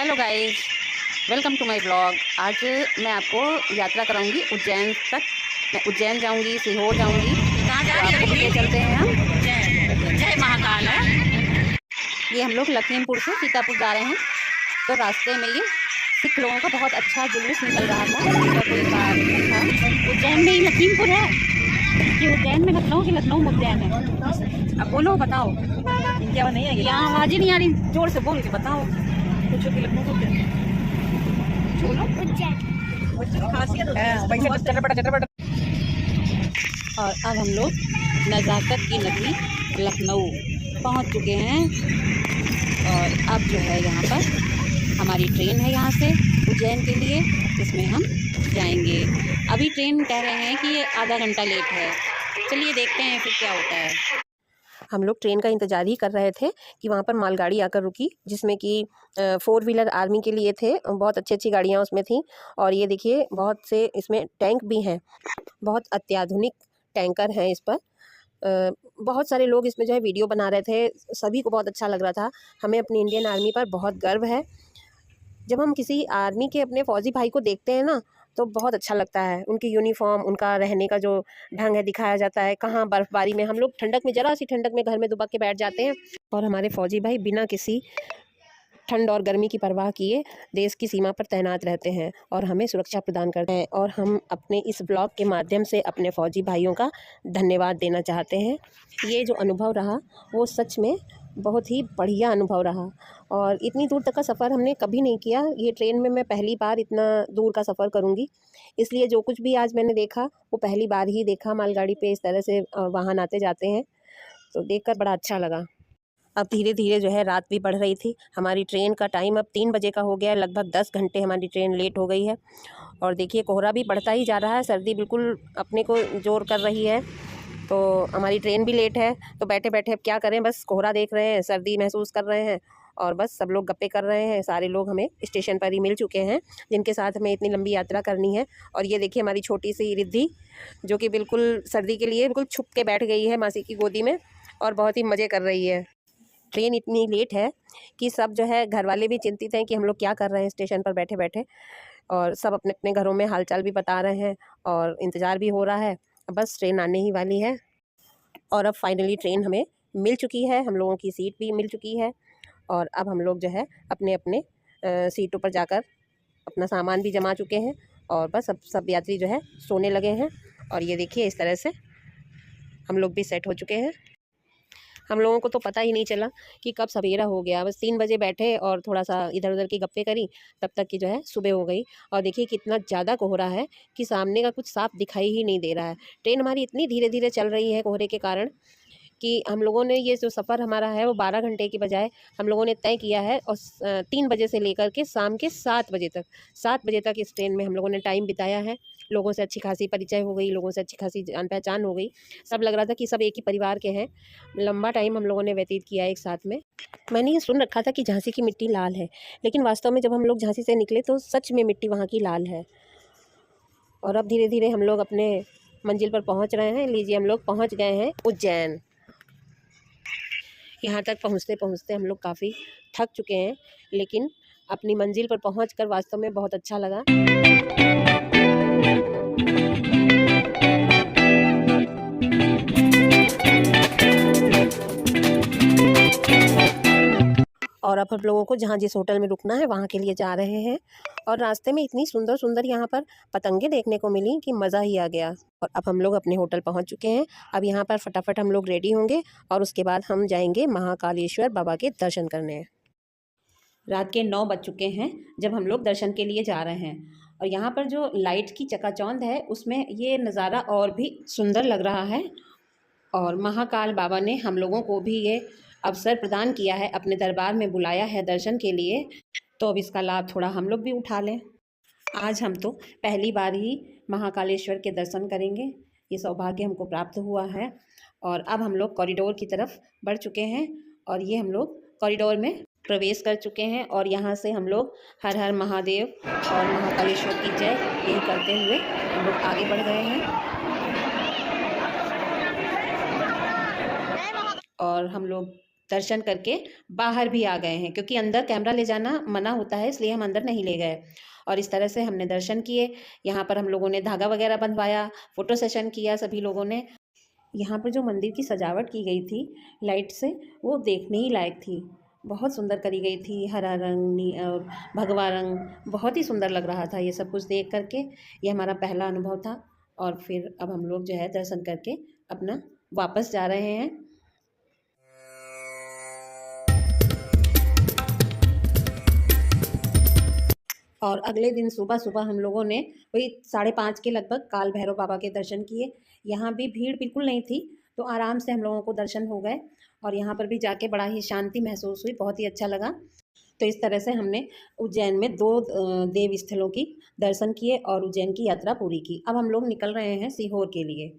Hello guys, welcome to my blog. आज मैं आपको यात्रा कराऊंगी उज्जैन तक। मैं उज्जैन जाऊंगी, सीहोर जाऊंगी। कहाँ जा तो रही आपको है? ले चलते हैं हम। जय जय महाकाल है। ये हम लोग लखीमपुर से सीतापुर जा रहे हैं। तो रास्ते में ये सिख लोगों का बहुत अच्छा जुलूस निकल रहा था। तो कोई कार्यक्रम था। उज्जैन में ही लखीमपुर है कि उज्जैन में लखनऊ की लखनऊ में उज्जैन है। अब बोलो, बताओ। क्या नहीं है यहाँ आवाज़ ही नहीं आ रही, जोर से बोल के बताओ। कुछ भी लखनऊ को खासियत चटपटा। और अब हम लोग नज़ाकत की नगरी लखनऊ पहुंच चुके हैं। और अब जो है यहाँ पर हमारी ट्रेन है यहाँ से उज्जैन के लिए, जिसमें हम जाएंगे। अभी ट्रेन कह रहे हैं कि ये आधा घंटा लेट है। चलिए देखते हैं फिर क्या होता है। हम लोग ट्रेन का इंतज़ार ही कर रहे थे कि वहाँ पर मालगाड़ी आकर रुकी, जिसमें कि 4 व्हीलर आर्मी के लिए थे। बहुत अच्छी अच्छी गाड़ियाँ उसमें थीं। और ये देखिए, बहुत से इसमें टैंक भी हैं, बहुत अत्याधुनिक टैंकर हैं इस पर। बहुत सारे लोग इसमें जो है वीडियो बना रहे थे। सभी को बहुत अच्छा लग रहा था। हमें अपनी इंडियन आर्मी पर बहुत गर्व है। जब हम किसी आर्मी के अपने फ़ौजी भाई को देखते हैं ना, तो बहुत अच्छा लगता है। उनकी यूनिफॉर्म, उनका रहने का जो ढंग है दिखाया जाता है। कहाँ बर्फ़बारी में हम लोग ठंडक में, ज़रा सी ठंडक में घर में दुबक के बैठ जाते हैं, और हमारे फ़ौजी भाई बिना किसी ठंड और गर्मी की परवाह किए देश की सीमा पर तैनात रहते हैं और हमें सुरक्षा प्रदान करते हैं। और हम अपने इस ब्लॉग के माध्यम से अपने फ़ौजी भाइयों का धन्यवाद देना चाहते हैं। ये जो अनुभव रहा वो सच में बहुत ही बढ़िया अनुभव रहा। और इतनी दूर तक का सफ़र हमने कभी नहीं किया। ये ट्रेन में मैं पहली बार इतना दूर का सफ़र करूँगी, इसलिए जो कुछ भी आज मैंने देखा वो पहली बार ही देखा। मालगाड़ी पे इस तरह से वाहन आते जाते हैं, तो देखकर बड़ा अच्छा लगा। अब धीरे धीरे जो है रात भी बढ़ रही थी। हमारी ट्रेन का टाइम अब 3 बजे का हो गया है। लगभग 10 घंटे हमारी ट्रेन लेट हो गई है। और देखिए, कोहरा भी बढ़ता ही जा रहा है। सर्दी बिल्कुल अपने को जोर कर रही है। तो हमारी ट्रेन भी लेट है। तो बैठे बैठे अब क्या करें, बस कोहरा देख रहे हैं, सर्दी महसूस कर रहे हैं, और बस सब लोग गप्पे कर रहे हैं। सारे लोग हमें स्टेशन पर ही मिल चुके हैं, जिनके साथ हमें इतनी लंबी यात्रा करनी है। और ये देखिए हमारी छोटी सी रिद्धि, जो कि बिल्कुल सर्दी के लिए बिल्कुल छुप के बैठ गई है मासी की गोदी में, और बहुत ही मज़े कर रही है। ट्रेन इतनी लेट है कि सब जो है घर वाले भी चिंतित हैं कि हम लोग क्या कर रहे हैं स्टेशन पर बैठे बैठे। और सब अपने अपने घरों में हालचाल भी बता रहे हैं, और इंतज़ार भी हो रहा है। बस ट्रेन आने ही वाली है। और अब फाइनली ट्रेन हमें मिल चुकी है, हम लोगों की सीट भी मिल चुकी है। और अब हम लोग जो है अपने अपने सीटों पर जाकर अपना सामान भी जमा चुके हैं, और बस अब सब यात्री जो है सोने लगे हैं। और ये देखिए, इस तरह से हम लोग भी सेट हो चुके हैं। हम लोगों को तो पता ही नहीं चला कि कब सवेरा हो गया। बस 3 बजे बैठे और थोड़ा सा इधर उधर की गप्पे करी, तब तक की जो है सुबह हो गई। और देखिए कितना ज़्यादा कोहरा है कि सामने का कुछ साफ दिखाई ही नहीं दे रहा है। ट्रेन हमारी इतनी धीरे धीरे चल रही है कोहरे के कारण कि हम लोगों ने ये जो सफ़र हमारा है वो 12 घंटे की बजाय हम लोगों ने तय किया है। और 3 बजे से लेकर के शाम के 7 बजे तक इस ट्रेन में हम लोगों ने टाइम बिताया है। लोगों से अच्छी खासी परिचय हो गई, लोगों से अच्छी खासी जान पहचान हो गई। सब लग रहा था कि सब एक ही परिवार के हैं। लंबा टाइम हम लोगों ने व्यतीत किया एक साथ में। मैंने ये सुन रखा था कि झांसी की मिट्टी लाल है, लेकिन वास्तव में जब हम लोग झांसी से निकले तो सच में मिट्टी वहाँ की लाल है। और अब धीरे धीरे हम लोग अपने मंजिल पर पहुँच रहे हैं। लीजिए, हम लोग पहुँच गए हैं उज्जैन। यहाँ तक पहुँचते पहुँचते हम लोग काफ़ी थक चुके हैं, लेकिन अपनी मंजिल पर पहुँचकर वास्तव में बहुत अच्छा लगा। और अब हम लोगों को जहाँ जिस होटल में रुकना है वहाँ के लिए जा रहे हैं। और रास्ते में इतनी सुंदर सुंदर यहाँ पर पतंगे देखने को मिली कि मज़ा ही आ गया। और अब हम लोग अपने होटल पहुँच चुके हैं। अब यहाँ पर फटाफट हम लोग रेडी होंगे, और उसके बाद हम जाएंगे महाकालेश्वर बाबा के दर्शन करने। रात के 9 बज चुके हैं जब हम लोग दर्शन के लिए जा रहे हैं। और यहाँ पर जो लाइट की चकाचौंध है उसमें ये नज़ारा और भी सुंदर लग रहा है। और महाकाल बाबा ने हम लोगों को भी ये अवसर प्रदान किया है, अपने दरबार में बुलाया है दर्शन के लिए। तो अब इसका लाभ थोड़ा हम लोग भी उठा लें। आज हम तो पहली बार ही महाकालेश्वर के दर्शन करेंगे, ये सौभाग्य हमको प्राप्त हुआ है। और अब हम लोग कॉरिडोर की तरफ बढ़ चुके हैं, और ये हम लोग कॉरिडोर में प्रवेश कर चुके हैं। और यहाँ से हम लोग हर हर महादेव और महाकालेश्वर की जय यही करते हुए हम लोग आगे बढ़ गए हैं। और हम लोग दर्शन करके बाहर भी आ गए हैं, क्योंकि अंदर कैमरा ले जाना मना होता है, इसलिए हम अंदर नहीं ले गए। और इस तरह से हमने दर्शन किए। यहाँ पर हम लोगों ने धागा वगैरह बंधवाया, फ़ोटो सेशन किया सभी लोगों ने। यहाँ पर जो मंदिर की सजावट की गई थी लाइट से, वो देखने ही लायक थी। बहुत सुंदर करी गई थी, हरा रंग और भगवा रंग, बहुत ही सुंदर लग रहा था ये सब कुछ देख करके। ये हमारा पहला अनुभव था। और फिर अब हम लोग जो है दर्शन करके अपना वापस जा रहे हैं। और अगले दिन सुबह सुबह हम लोगों ने वही 5:30 के लगभग काल भैरव बाबा के दर्शन किए। यहाँ भी भीड़ बिल्कुल नहीं थी, तो आराम से हम लोगों को दर्शन हो गए। और यहाँ पर भी जाके बड़ा ही शांति महसूस हुई, बहुत ही अच्छा लगा। तो इस तरह से हमने उज्जैन में 2 देव स्थलों की दर्शन किए और उज्जैन की यात्रा पूरी की। अब हम लोग निकल रहे हैं सीहोर के लिए।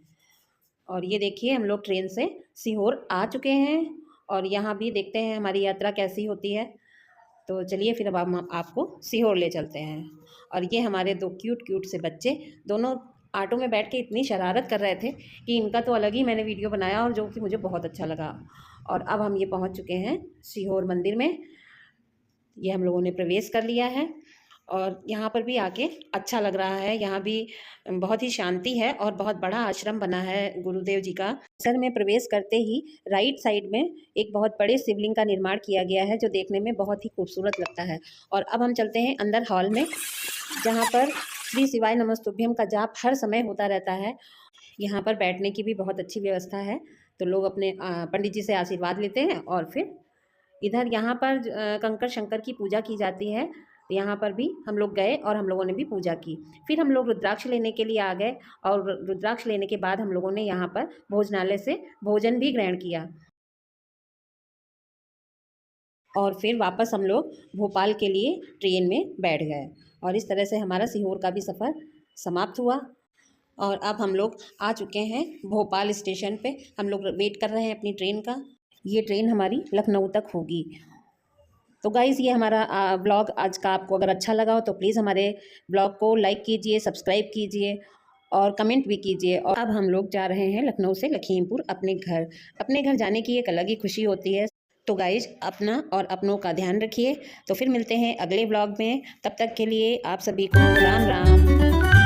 और ये देखिए हम लोग ट्रेन से सीहोर आ चुके हैं और यहाँ भी देखते हैं हमारी यात्रा कैसी होती है। तो चलिए फिर अब हम आपको सीहोर ले चलते हैं। और ये हमारे 2 क्यूट से बच्चे दोनों ऑटो में बैठ के इतनी शरारत कर रहे थे कि इनका तो अलग ही मैंने वीडियो बनाया, और जो कि मुझे बहुत अच्छा लगा। और अब हम ये पहुंच चुके हैं सीहोर मंदिर में। ये हम लोगों ने प्रवेश कर लिया है और यहाँ पर भी आके अच्छा लग रहा है। यहाँ भी बहुत ही शांति है और बहुत बड़ा आश्रम बना है गुरुदेव जी का। सर में प्रवेश करते ही राइट साइड में एक बहुत बड़े शिवलिंग का निर्माण किया गया है, जो देखने में बहुत ही खूबसूरत लगता है। और अब हम चलते हैं अंदर हॉल में, जहाँ पर श्री शिवाय नमस्तुभ्यम का जाप हर समय होता रहता है। यहाँ पर बैठने की भी बहुत अच्छी व्यवस्था है, तो लोग अपने पंडित जी से आशीर्वाद लेते हैं। और फिर इधर यहाँ पर कंकर शंकर की पूजा की जाती है। यहाँ पर भी हम लोग गए और हम लोगों ने भी पूजा की। फिर हम लोग रुद्राक्ष लेने के लिए आ गए, और रुद्राक्ष लेने के बाद हम लोगों ने यहाँ पर भोजनालय से भोजन भी ग्रहण किया। और फिर वापस हम लोग भोपाल के लिए ट्रेन में बैठ गए। और इस तरह से हमारा सीहोर का भी सफ़र समाप्त हुआ। और अब हम लोग आ चुके हैं भोपाल स्टेशन पे। हम लोग वेट कर रहे हैं अपनी ट्रेन का। ये ट्रेन हमारी लखनऊ तक होगी। तो गाइज़, ये हमारा ब्लॉग आज का आपको अगर अच्छा लगा हो तो प्लीज़ हमारे ब्लॉग को लाइक कीजिए, सब्सक्राइब कीजिए और कमेंट भी कीजिए। और अब हम लोग जा रहे हैं लखनऊ से लखीमपुर अपने घर। अपने घर जाने की एक अलग ही खुशी होती है। तो गाइज़, अपना और अपनों का ध्यान रखिए। तो फिर मिलते हैं अगले ब्लॉग में। तब तक के लिए आप सभी को राम राम।